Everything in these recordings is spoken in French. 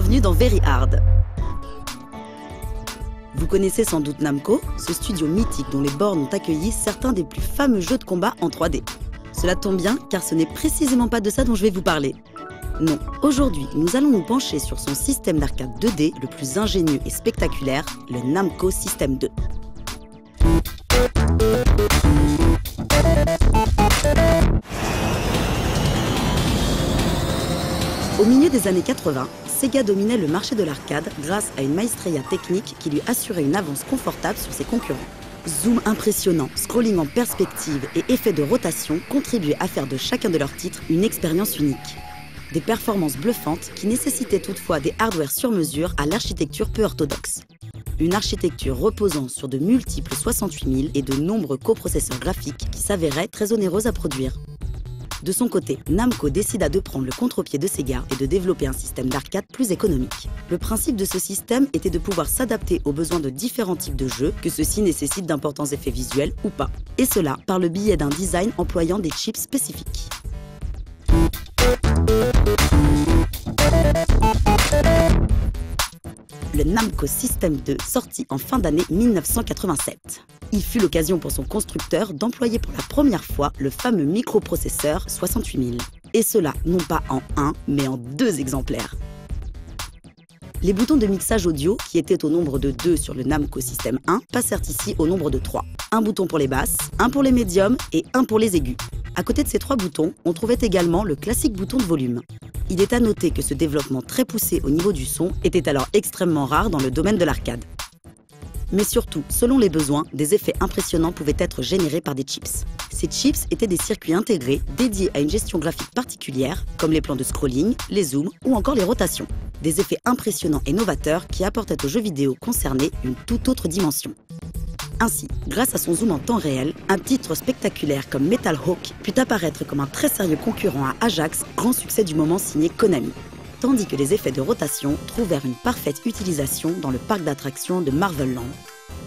bienvenue dans Very Hard. Vous connaissez sans doute Namco, ce studio mythique dont les bornes ont accueilli certains des plus fameux jeux de combat en 3D. Cela tombe bien, car ce n'est précisément pas de ça dont je vais vous parler. Non, aujourd'hui, nous allons nous pencher sur son système d'arcade 2D le plus ingénieux et spectaculaire, le Namco System 2. Au milieu des années 80, Sega dominait le marché de l'arcade grâce à une maestria technique qui lui assurait une avance confortable sur ses concurrents. Zoom impressionnant, scrolling en perspective et effet de rotation contribuaient à faire de chacun de leurs titres une expérience unique. Des performances bluffantes qui nécessitaient toutefois des hardware sur mesure à l'architecture peu orthodoxe. Une architecture reposant sur de multiples 68000 et de nombreux coprocesseurs graphiques qui s'avéraient très onéreux à produire. De son côté, Namco décida de prendre le contre-pied de Sega et de développer un système d'arcade plus économique. Le principe de ce système était de pouvoir s'adapter aux besoins de différents types de jeux, que ceux-ci nécessitent d'importants effets visuels ou pas. Et cela par le biais d'un design employant des chips spécifiques. Le Namco System 2 sorti en fin d'année 1987. Il fut l'occasion pour son constructeur d'employer pour la première fois le fameux microprocesseur 68000. Et cela non pas en un, mais en 2 exemplaires. Les boutons de mixage audio, qui étaient au nombre de 2 sur le Namco System 1, passèrent ici au nombre de 3. Un bouton pour les basses, un pour les médiums et un pour les aigus. À côté de ces 3 boutons, on trouvait également le classique bouton de volume. Il est à noter que ce développement très poussé au niveau du son était alors extrêmement rare dans le domaine de l'arcade. Mais surtout, selon les besoins, des effets impressionnants pouvaient être générés par des chips. Ces chips étaient des circuits intégrés dédiés à une gestion graphique particulière, comme les plans de scrolling, les zooms ou encore les rotations. Des effets impressionnants et novateurs qui apportaient aux jeux vidéo concernés une toute autre dimension. Ainsi, grâce à son zoom en temps réel, un titre spectaculaire comme Metal Hawk put apparaître comme un très sérieux concurrent à Ajax, grand succès du moment signé Konami. Tandis que les effets de rotation trouvèrent une parfaite utilisation dans le parc d'attractions de Marvel Land.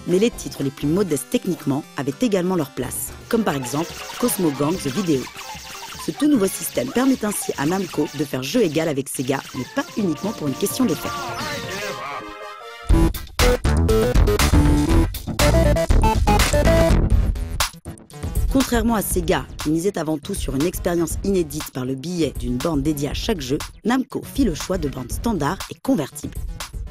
Mais les titres les plus modestes techniquement avaient également leur place, comme par exemple Cosmo Gang The Video. Ce tout nouveau système permet ainsi à Namco de faire jeu égal avec Sega, mais pas uniquement pour une question d'effet. Contrairement à Sega, qui misait avant tout sur une expérience inédite par le biais d'une borne dédiée à chaque jeu, Namco fit le choix de bornes standards et convertibles.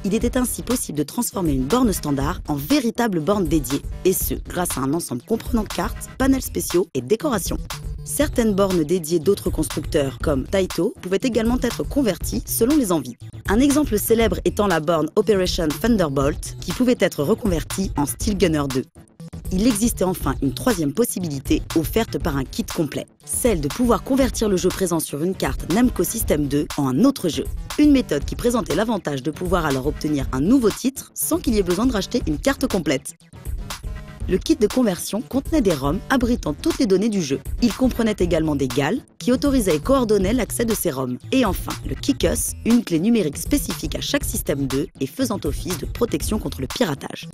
Il était ainsi possible de transformer une borne standard en véritable borne dédiée, et ce, grâce à un ensemble comprenant cartes, panels spéciaux et décorations. Certaines bornes dédiées d'autres constructeurs, comme Taito, pouvaient également être converties selon les envies. Un exemple célèbre étant la borne Operation Thunderbolt, qui pouvait être reconvertie en Steel Gunner 2. Il existait enfin une 3e possibilité offerte par un kit complet, celle de pouvoir convertir le jeu présent sur une carte Namco System 2 en un autre jeu. Une méthode qui présentait l'avantage de pouvoir alors obtenir un nouveau titre sans qu'il y ait besoin de racheter une carte complète. Le kit de conversion contenait des ROM abritant toutes les données du jeu. Il comprenait également des GAL qui autorisaient et coordonnaient l'accès de ces ROM. Et enfin, le Kickus, une clé numérique spécifique à chaque système 2 et faisant office de protection contre le piratage.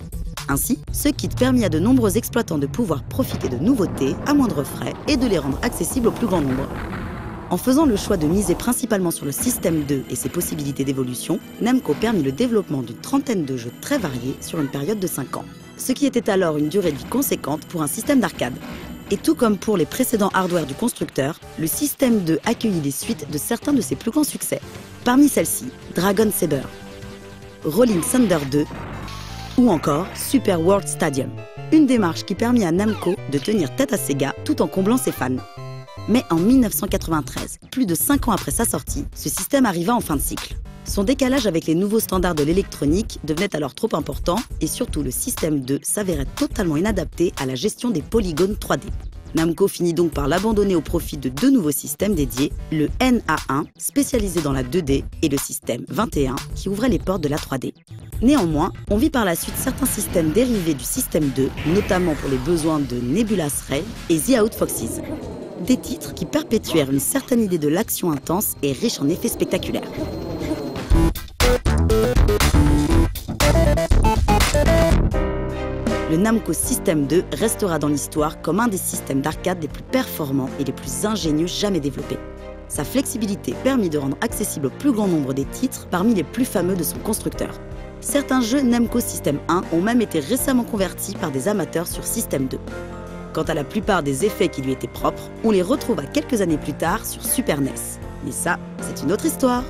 Ainsi, ce kit permit à de nombreux exploitants de pouvoir profiter de nouveautés à moindre frais et de les rendre accessibles au plus grand nombre. En faisant le choix de miser principalement sur le système 2 et ses possibilités d'évolution, Namco permit le développement d'une trentaine de jeux très variés sur une période de 5 ans. Ce qui était alors une durée de vie conséquente pour un système d'arcade. Et tout comme pour les précédents hardware du constructeur, le System 2 accueillit les suites de certains de ses plus grands succès. Parmi celles-ci, Dragon Saber, Rolling Thunder 2 ou encore Super World Stadium. Une démarche qui permit à Namco de tenir tête à Sega tout en comblant ses fans. Mais en 1993, plus de 5 ans après sa sortie, ce système arriva en fin de cycle. Son décalage avec les nouveaux standards de l'électronique devenait alors trop important et surtout le système 2 s'avérait totalement inadapté à la gestion des polygones 3D. Namco finit donc par l'abandonner au profit de 2 nouveaux systèmes dédiés, le NA1 spécialisé dans la 2D et le système 21 qui ouvrait les portes de la 3D. Néanmoins, on vit par la suite certains systèmes dérivés du système 2, notamment pour les besoins de Nebula's Ray et The Outfoxes. Des titres qui perpétuèrent une certaine idée de l'action intense et riche en effets spectaculaires. Le Namco System 2 restera dans l'histoire comme un des systèmes d'arcade les plus performants et les plus ingénieux jamais développés. Sa flexibilité permit de rendre accessible au plus grand nombre des titres parmi les plus fameux de son constructeur. Certains jeux Namco System 1 ont même été récemment convertis par des amateurs sur System 2. Quant à la plupart des effets qui lui étaient propres, on les retrouva quelques années plus tard sur Super NES. Mais ça, c'est une autre histoire.